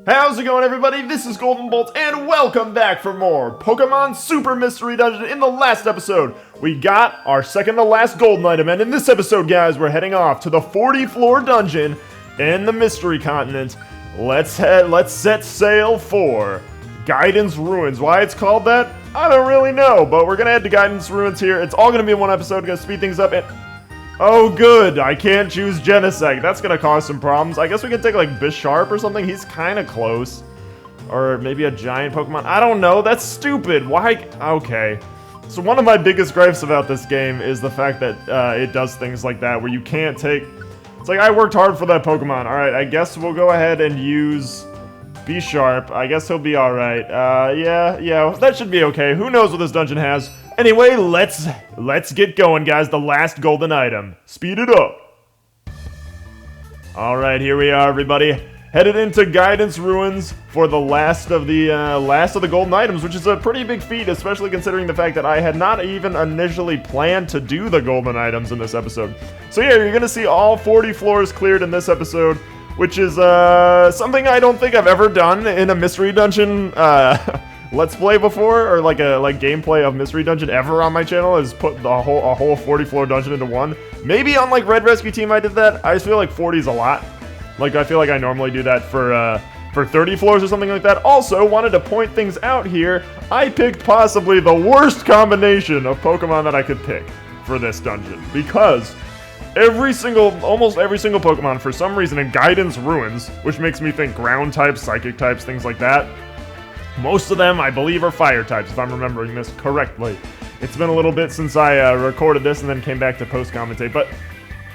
How's it going, everybody? This is GoldenBolt, and welcome back for more Pokemon Super Mystery Dungeon. In the last episode, we got our second to last golden item, and in this episode, guys, we're heading off to the 40-floor dungeon in the Mystery Continent. Let's set sail for Guidance Ruins. Why it's called that, I don't really know, but we're gonna head to Guidance Ruins here. It's all gonna be in one episode, gonna speed things up, and oh good, I can't choose Genesect. That's gonna cause some problems. I guess we can take like Bisharp or something. He's kind of close. Or maybe a giant Pokemon. I don't know, that's stupid. Why? Okay. So one of my biggest gripes about this game is the fact that it does things like that where you can't take... It's like, I worked hard for that Pokemon. Alright, I guess we'll go ahead and use Bisharp. I guess he'll be alright. Yeah, that should be okay. Who knows what this dungeon has. Anyway, let's get going, guys. The last golden item. Speed it up. Alright, here we are, everybody. Headed into Guidance Ruins for the last of the golden items, which is a pretty big feat, especially considering the fact that I had not even initially planned to do the golden items in this episode. So yeah, you're gonna see all 40 floors cleared in this episode, which is something I don't think I've ever done in a mystery dungeon Let's Play before, or like gameplay of Mystery Dungeon ever on my channel, is put a whole 40 floor dungeon into one. Maybe on like Red Rescue Team I did that. I just feel like 40 is a lot. Like I feel like I normally do that for 30 floors or something like that. Also, wanted to point things out here. I picked possibly the worst combination of Pokemon that I could pick for this dungeon, because almost every single Pokemon for some reason in Guidance Ruins, which makes me think ground types, psychic types, things like that. Most of them, I believe, are fire types, if I'm remembering this correctly. It's been a little bit since I recorded this and then came back to post-commentate, but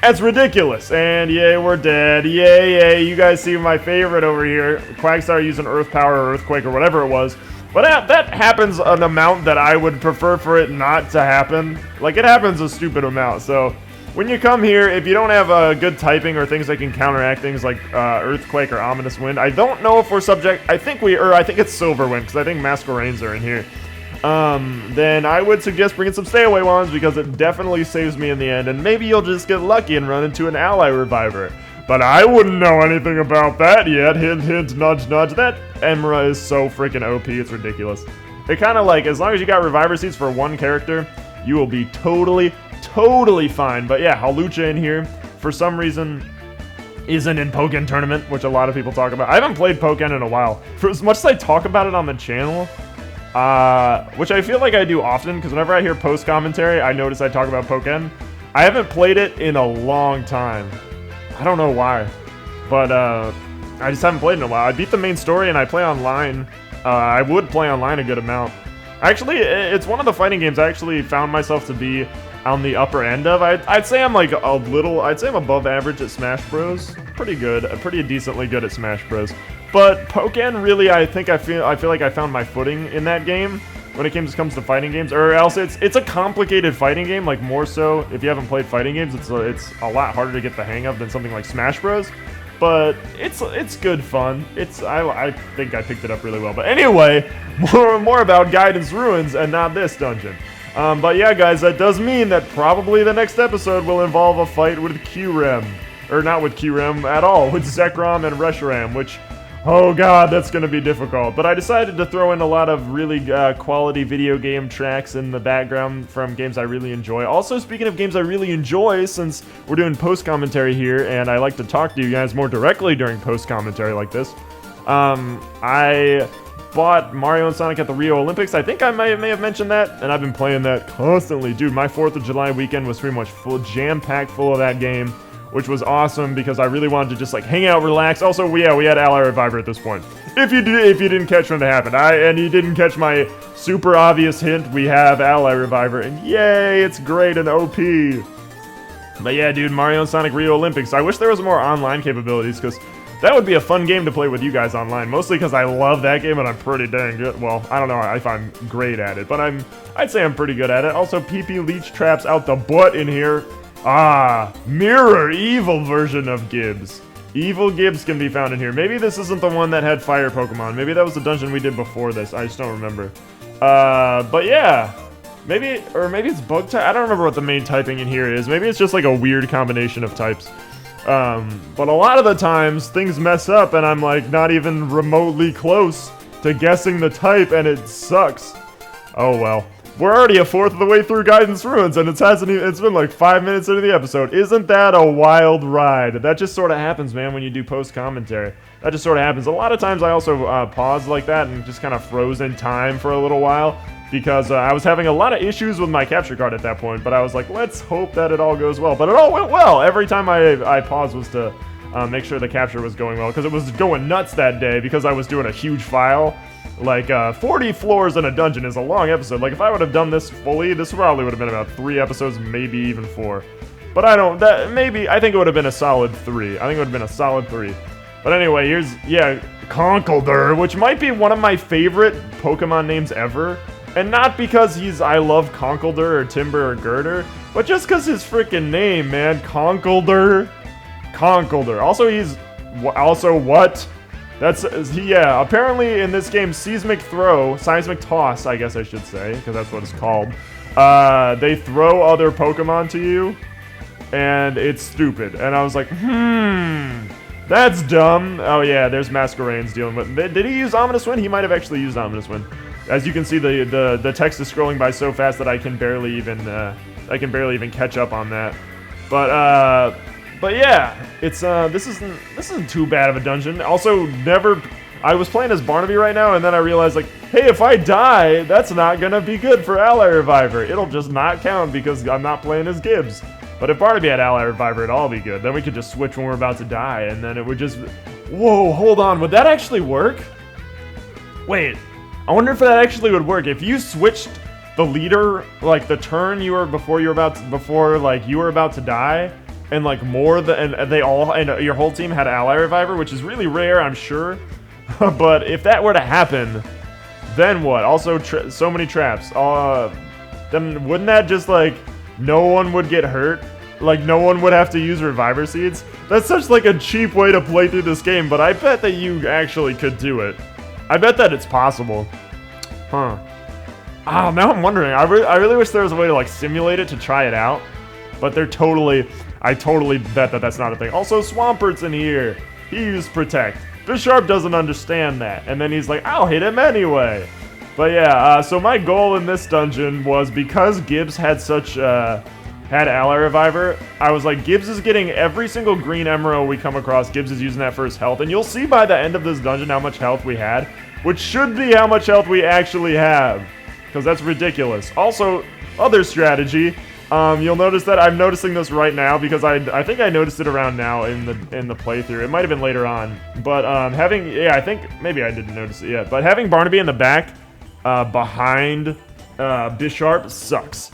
that's ridiculous. And yay, we're dead. Yay. You guys see my favorite over here. Quagsire using Earth Power or Earthquake or whatever it was. But that happens an amount that I would prefer for it not to happen. Like, it happens a stupid amount, so... When you come here, if you don't have good typing or things that can counteract things like Earthquake or Ominous Wind, I don't know if we're subject. I think it's Silver Wind, because I think Masquerains are in here. Then I would suggest bringing some Stay Away Wands, because it definitely saves me in the end, and maybe you'll just get lucky and run into an Ally Reviver. But I wouldn't know anything about that yet. Hint, hint, nudge, nudge. That Emra is so freaking OP, it's ridiculous. It kind of like, as long as you got Reviver Seeds for one character, you will be totally fine. But yeah, Hawlucha in here, for some reason, isn't in Pokken Tournament, which a lot of people talk about. I haven't played Pokken in a while. For as much as I talk about it on the channel, which I feel like I do often, because whenever I hear post-commentary, I notice I talk about Pokken. I haven't played it in a long time. I don't know why, but I just haven't played in a while. I beat the main story and I play online. I would play online a good amount. Actually, it's one of the fighting games I actually found myself to be on the upper end of. I'd say I'm like I'd say I'm above average at Smash Bros. Pretty good, pretty decently good at Smash Bros. But Pokken, really, I feel like I found my footing in that game when it comes to fighting games. Or else it's a complicated fighting game, like more so if you haven't played fighting games, it's a lot harder to get the hang of than something like Smash Bros. But it's good fun. I think I picked it up really well. But anyway, more about Guidance Ruins and not this dungeon. But yeah, guys, that does mean that probably the next episode will involve a fight with Kyurem. Or not with Kyurem at all, with Zekrom and Reshiram, which, oh god, that's going to be difficult. But I decided to throw in a lot of really quality video game tracks in the background from games I really enjoy. Also, speaking of games I really enjoy, since we're doing post-commentary here, and I like to talk to you guys more directly during post-commentary like this, I bought Mario and Sonic at the Rio Olympics. I think I may have mentioned that, and I've been playing that constantly. Dude, my 4th of July weekend was pretty much jam-packed full of that game, which was awesome because I really wanted to just like hang out, relax. Also, we had Ally Reviver at this point. If you didn't catch when it happened, and you didn't catch my super obvious hint, we have Ally Reviver, and yay, it's great and OP. But yeah, dude, Mario and Sonic Rio Olympics. I wish there was more online capabilities, because that would be a fun game to play with you guys online, mostly because I love that game and I'm pretty dang good. Well, I don't know if I'm great at it, but I'd say I'm pretty good at it. Also, PP Leech Traps out the butt in here. Mirror Evil version of Gibbs. Evil Gibbs can be found in here. Maybe this isn't the one that had fire Pokemon. Maybe that was the dungeon we did before this. I just don't remember. But yeah. Maybe it's bug type. I don't remember what the main typing in here is. Maybe it's just like a weird combination of types. But a lot of the times, things mess up and I'm like not even remotely close to guessing the type and it sucks. Oh well. We're already a fourth of the way through Guidance Ruins and it's been like 5 minutes into the episode. Isn't that a wild ride? That just sort of happens, man, when you do post-commentary. That just sort of happens. A lot of times I also pause like that and just kind of froze in time for a little while because I was having a lot of issues with my capture card at that point, but I was like, let's hope that it all goes well. But it all went well. Every time I paused was to make sure the capture was going well because it was going nuts that day because I was doing a huge file. Like, 40 floors in a dungeon is a long episode. Like, if I would have done this fully, this probably would have been about 3 episodes, maybe even 4. But I think it would have been a solid 3. I think it would have been a solid 3. But anyway, here's, yeah, Conkeldurr, which might be one of my favorite Pokemon names ever. And not because I love Conkeldurr or Timber or Girder, but just because his freaking name, man. Conkeldurr. Also, what? Yeah, apparently in this game, Seismic Toss, I guess I should say, because that's what it's called. They throw other Pokemon to you, and it's stupid. And I was like, that's dumb. Oh yeah, there's Masquerade's dealing with. Did he use Ominous Wind? He might have actually used Ominous Wind. As you can see, the text is scrolling by so fast that I can barely even catch up on that. But yeah, it's this isn't too bad of a dungeon. Also, I was playing as Barnaby right now, and then I realized, like, hey, if I die, that's not gonna be good for Ally Reviver. It'll just not count because I'm not playing as Gibbs. But if Barnaby had Ally Reviver, it'd all be good. Then we could just switch when we're about to die, and then it would just... Whoa, hold on, would that actually work? Wait, I wonder if that actually would work. If you switched the leader, like, the turn before you were about to die, and like and your whole team had Ally Reviver, which is really rare, I'm sure. But if that were to happen, then what? Also, so many traps. Then wouldn't that just like no one would get hurt? Like no one would have to use Reviver Seeds? That's such like a cheap way to play through this game, but I bet that you actually could do it. I bet that it's possible. Huh. Now I'm wondering. I really wish there was a way to like simulate it to try it out. But I totally bet that that's not a thing. Also, Swampert's in here. He used Protect. Bisharp doesn't understand that. And then he's like, I'll hit him anyway. But yeah, so my goal in this dungeon was because Gibbs had had Ally Reviver, I was like, Gibbs is getting every single green emerald we come across. Gibbs is using that for his health. And you'll see by the end of this dungeon how much health we had, which should be how much health we actually have. Because that's ridiculous. Also, other strategy. You'll notice that I'm noticing this right now because I think I noticed it around now in the playthrough. It might have been later on, but I think maybe I didn't notice it yet. But having Barnaby in the back behind Bisharp sucks.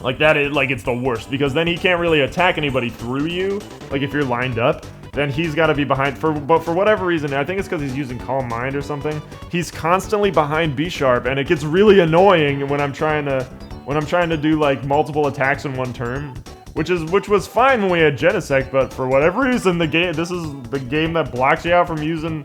Like that is like it's the worst because then he can't really attack anybody through you. Like if you're lined up, then he's got to be behind. But for whatever reason, I think it's because he's using Calm Mind or something. He's constantly behind Bisharp, and it gets really annoying when I'm trying to do like multiple attacks in one turn, which was fine when we had Genesect, but for whatever reason this is the game that blocks you out from using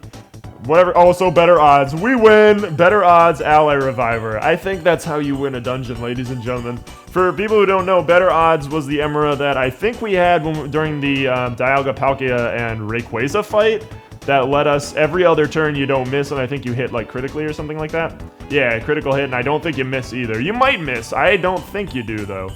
whatever. Oh, so better odds. We win. Better odds, Ally Reviver. I think that's how you win a dungeon, ladies and gentlemen. For people who don't know, better odds was the Emera that I think we had during the Dialga, Palkia, and Rayquaza fight. That let us, every other turn you don't miss, and I think you hit like critically or something like that. Yeah, critical hit, and I don't think you miss either. You might miss. I don't think you do, though.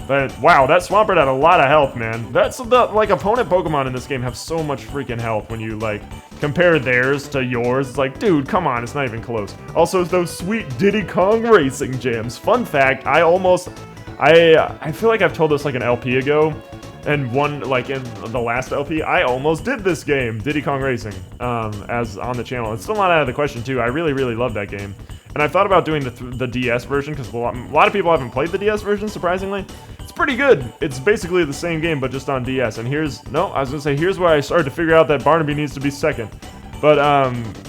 But, wow, that Swampert had a lot of health, man. That's like, opponent Pokemon in this game have so much freaking health when you, like, compare theirs to yours. It's like, dude, come on, it's not even close. Also, those sweet Diddy Kong Racing Gems. Fun fact, I feel like I've told this like an LP ago. And like in the last LP, I almost did this game, Diddy Kong Racing, as on the channel. It's still not out of the question, too. I really, really love that game. And I thought about doing the DS version, because a lot of people haven't played the DS version, surprisingly. It's pretty good. It's basically the same game, but just on DS. And here's where I started to figure out that Barnaby needs to be second. But,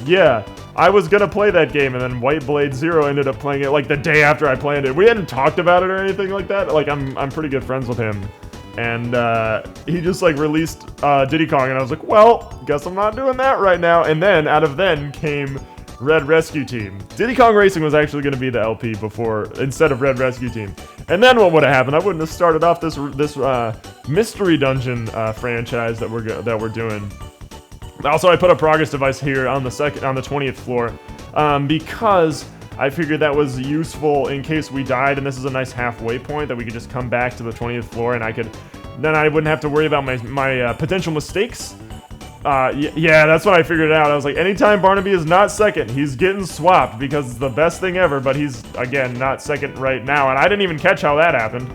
yeah, I was gonna play that game, and then White Blade Zero ended up playing it, like, the day after I planned it. We hadn't talked about it or anything like that. Like, I'm pretty good friends with him. And he just like released Diddy Kong, and I was like, well, guess I'm not doing that right now. And then out of then came Red Rescue Team. Diddy Kong Racing was actually going to be the LP before, instead of Red Rescue Team. And then what would have happened? I wouldn't have started off this mystery dungeon franchise that we're doing. Also, I put a progress device here on the 20th floor because I figured that was useful in case we died, and this is a nice halfway point that we could just come back to the 20th floor, and then I wouldn't have to worry about my potential mistakes. Yeah, that's what I figured out. I was like, anytime Barnaby is not second, he's getting swapped because it's the best thing ever, but he's, again, not second right now, and I didn't even catch how that happened.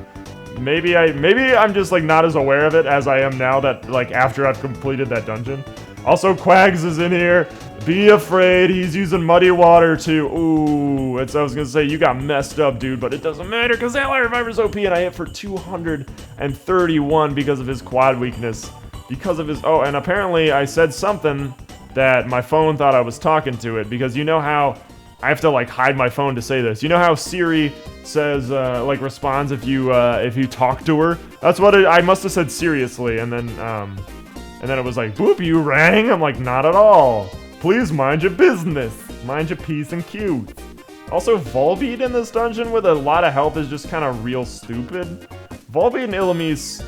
Maybe I'm just, like, not as aware of it as I am now that, like, after I've completed that dungeon. Also, Quags is in here. Be afraid, he's using muddy water, too. Ooh, I was gonna say, you got messed up, dude, but it doesn't matter because Ally Reviver's OP, and I hit for 231 because of his quad weakness. Because of his... Oh, and apparently I said something that my phone thought I was talking to it, because you know how... I have to, like, hide my phone to say this. You know how Siri says, like, responds if you talk to her? That's what I must have said seriously, and then it was like, boop, you rang? I'm like, not at all. Please mind your business. Mind your P's and Q's. Also, Volbeat in this dungeon with a lot of health is just kind of real stupid. Volbeat and Illumise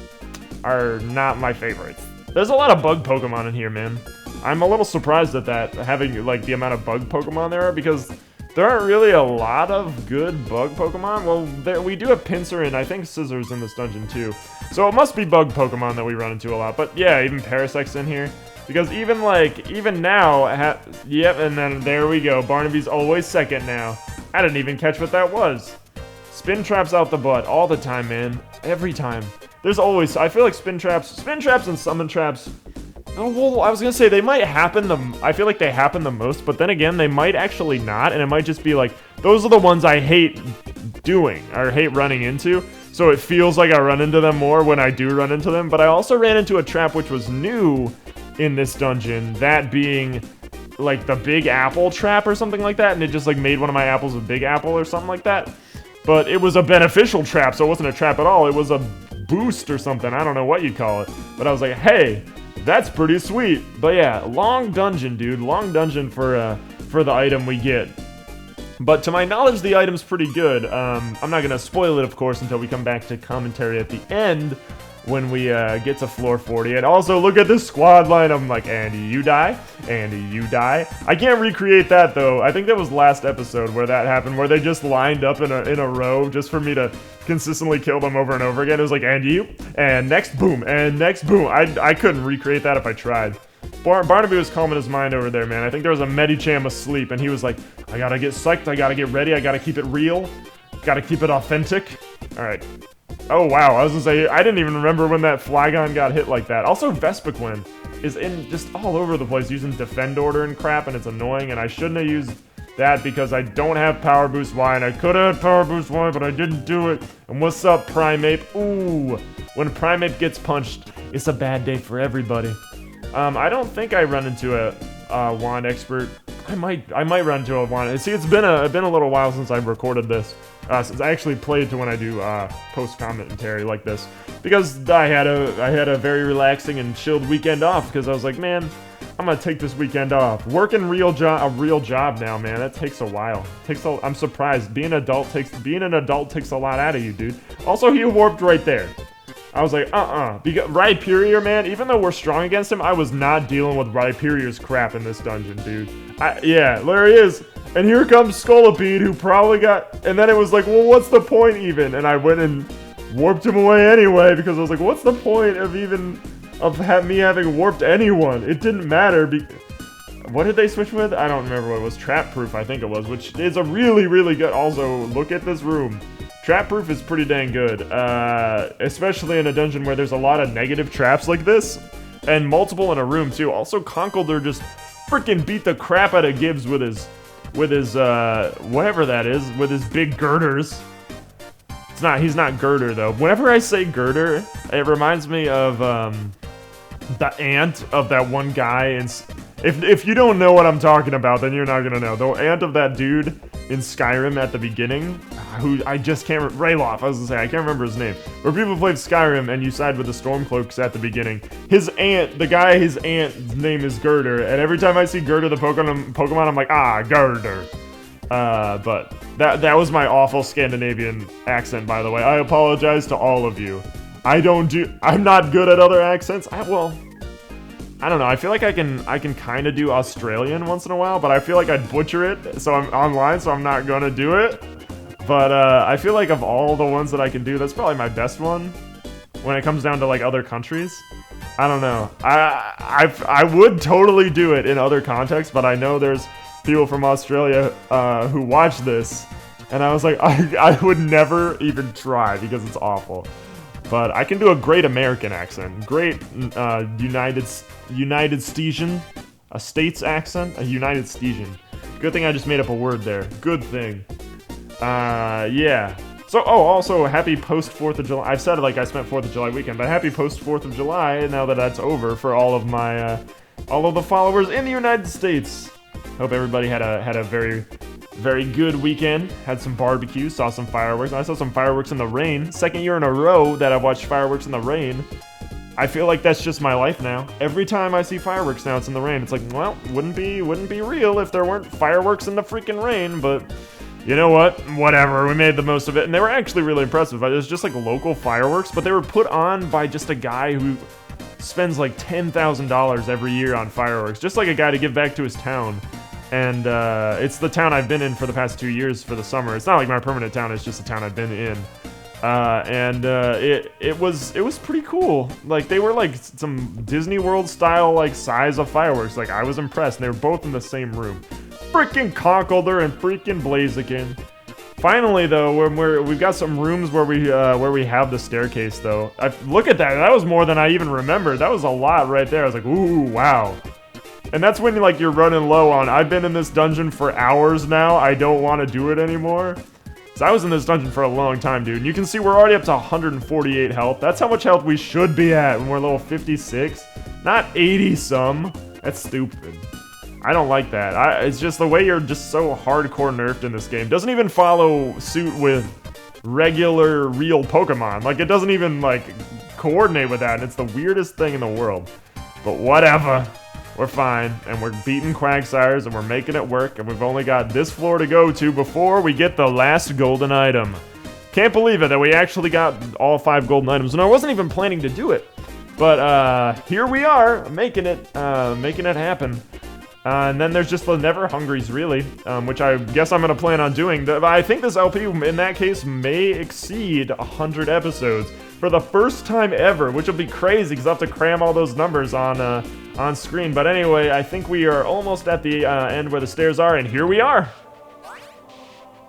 are not my favorites. There's a lot of bug Pokemon in here, man. I'm a little surprised at that, having, like, the amount of bug Pokemon there are, because there aren't really a lot of good bug Pokemon. Well, we do have Pinsir and I think Scissors in this dungeon, too. So it must be bug Pokemon that we run into a lot. But, yeah, even Parasect's in here. Because even now, yep, and then there we go. Barnaby's always second now. I didn't even catch what that was. Spin traps out the butt all the time, man. Every time. There's always, I feel like spin traps and summon traps. Oh, well, I was gonna say they might happen I feel like they happen the most, but then again, they might actually not, and it might just be like, those are the ones I hate doing, or hate running into, so it feels like I run into them more when I do run into them, but I also ran into a trap which was new in this dungeon, that being, like, the Big Apple trap or something like that, and it just, like, made one of my apples a Big Apple or something like that. But it was a beneficial trap, so it wasn't a trap at all, it was a boost or something, I don't know what you'd call it. But I was like, hey, that's pretty sweet. But yeah, long dungeon, dude. Long dungeon for the item we get. But to my knowledge, the item's pretty good. I'm not gonna spoil it, of course, until we come back to commentary at the end when we get to floor 40. And also, look at this squad line. I'm like, Andy, you die. Andy, you die. I can't recreate that, though. I think that was last episode where that happened, where they just lined up in a row just for me to consistently kill them over and over again. It was like, Andy, you, and next boom, and next boom. I couldn't recreate that if I tried. Barnaby was calming his mind over there, man. I think there was a Medicham asleep, and he was like, I gotta get psyched, I gotta get ready, I gotta keep it real, gotta keep it authentic. Alright. Oh, wow, I was gonna say, I didn't even remember when that Flygon got hit like that. Also, Vespiquen is in just all over the place using Defend Order and crap, and it's annoying, and I shouldn't have used that because I don't have Power Boost Y, and I could have had Power Boost Y, but I didn't do it. And what's up, Primeape? Ooh, when Primeape gets punched, it's a bad day for everybody. I don't think I run into a Wand Expert. I might run into a Wand. See, it's been a little while since I've recorded this. Since I actually played to when I do post commentary like this, because I had a very relaxing and chilled weekend off. Because I was like, man, I'm gonna take this weekend off. Working a real job now, man. That takes a while. I'm surprised. Being an adult takes a lot out of you, dude. Also, he warped right there. I was like, because Rhyperior, man, even though we're strong against him, I was not dealing with Rhyperior's crap in this dungeon, dude. Yeah, there he is. And here comes Scolipede, who probably got... And then it was like, well, what's the point even? And I went and warped him away anyway, because I was like, what's the point of me having warped anyone? It didn't matter. What did they switch with? I don't remember what it was. Trap Proof, I think it was, which is a really, really good... Also, look at this room. Trap Proof is pretty dang good, especially in a dungeon where there's a lot of negative traps like this, and multiple in a room too. Also, Conkeldurr just freaking beat the crap out of Gibbs with his whatever that is, with his big girders. He's not Girder though. Whenever I say Girder, it reminds me of the ant of that one guy If you don't know what I'm talking about, then you're not gonna know. The aunt of that dude in Skyrim at the beginning, who I just can't Rayloff, I was gonna say, I can't remember his name. Where people played Skyrim and you side with the Stormcloaks at the beginning. His aunt, his aunt's name is Girder, and every time I see Girder the Pokemon, I'm like, ah, Girder. But that was my awful Scandinavian accent, by the way. I apologize to all of you. I'm not good at other accents. I don't know. I feel like I can kind of do Australian once in a while, but I feel like I'd butcher it. So I'm online, so I'm not gonna do it. But I feel like of all the ones that I can do, that's probably my best one. When it comes down to like other countries, I don't know. I would totally do it in other contexts, but I know there's people from Australia who watch this, and I was like, I would never even try because it's awful. But I can do a great American accent. Great United Stesian. A States accent? A United Stesian. Good thing I just made up a word there. Good thing. Yeah. So, also, happy post-4th of July. I've said it like I spent 4th of July weekend, but happy post-4th of July now that that's over for all of my, all of the followers in the United States. Hope everybody had a very, very good weekend. Had some barbecue, saw some fireworks. I saw some fireworks in the rain. Second year in a row that I've watched fireworks in the rain. I feel like that's just my life now. Every time I see fireworks now, it's in the rain. It's like, well, wouldn't be real if there weren't fireworks in the freaking rain, but you know what? Whatever, we made the most of it. And they were actually really impressive. It was just like local fireworks, but they were put on by just a guy who spends like $10,000 every year on fireworks. Just like a guy to give back to his town. And it's the town I've been in for the past 2 years for the summer. It's not like my permanent town, it's just the town I've been in. It was pretty cool. Like, they were like some Disney World style like size of fireworks. Like, I was impressed. And they were both in the same room. Freaking Conkeldurr and freaking Blaziken. Finally, though, we've got some rooms where we have the staircase. Though, look at that. That was more than I even remembered. That was a lot right there. I was like, ooh, wow. And that's when like you're running low on. I've been in this dungeon for hours now. I don't want to do it anymore. So I was in this dungeon for a long time, dude. And you can see we're already up to 148 health. That's how much health we should be at when we're level 56. Not 80 some. That's stupid. I don't like that. It's just the way you're just so hardcore nerfed in this game. Doesn't even follow suit with regular real Pokemon. Like, it doesn't even like coordinate with that. And it's the weirdest thing in the world. But whatever. We're fine, and we're beating Quagsires, and we're making it work, and we've only got this floor to go to before we get the last golden item. Can't believe it that we actually got all 5 golden items, and I wasn't even planning to do it. But here we are, making it happen. And then there's just the Never Hungries, really, which I guess I'm going to plan on doing. I think this LP, in that case, may exceed 100 episodes for the first time ever, which will be crazy because I'll have to cram all those numbers on screen. But anyway, I think we are almost at the end where the stairs are, and here we are.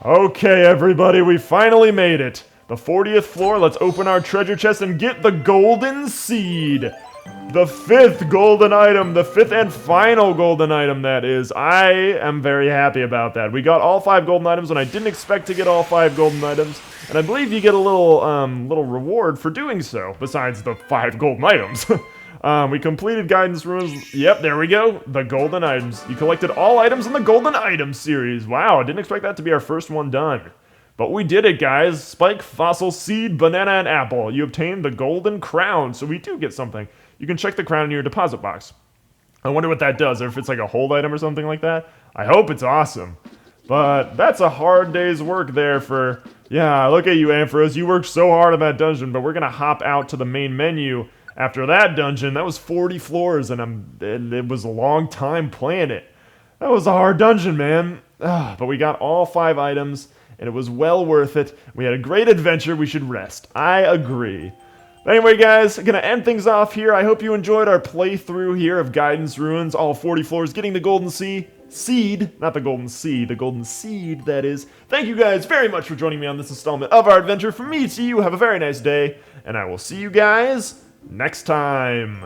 Okay, everybody, we finally made it. The 40th floor, let's open our treasure chest and get the golden seed. The 5th golden item, the 5th and final golden item, that is. I am very happy about that. We got all 5 golden items, and I didn't expect to get all 5 golden items. And I believe you get a little reward for doing so, besides the 5 golden items. We completed Guidance Ruins. Yep, there we go. The golden items. You collected all items in the golden item series. Wow, I didn't expect that to be our first one done. But we did it, guys. Spike, Fossil, Seed, Banana, and Apple. You obtained the golden crown, so we do get something. You can check the crown in your deposit box. I wonder what that does, or if it's like a hold item or something like that. I hope it's awesome. But that's a hard day's work there for... Yeah, look at you, Ampharos. You worked so hard on that dungeon, but we're going to hop out to the main menu after that dungeon. That was 40 floors, and it was a long time playing it. That was a hard dungeon, man. But we got all 5 items, and it was well worth it. We had a great adventure. We should rest. I agree. Anyway, guys, I'm going to end things off here. I hope you enjoyed our playthrough here of Guidance Ruins, all 40 floors, getting the golden seed, not the golden sea, the golden seed, that is. Thank you guys very much for joining me on this installment of our adventure. From me to you, have a very nice day, and I will see you guys next time.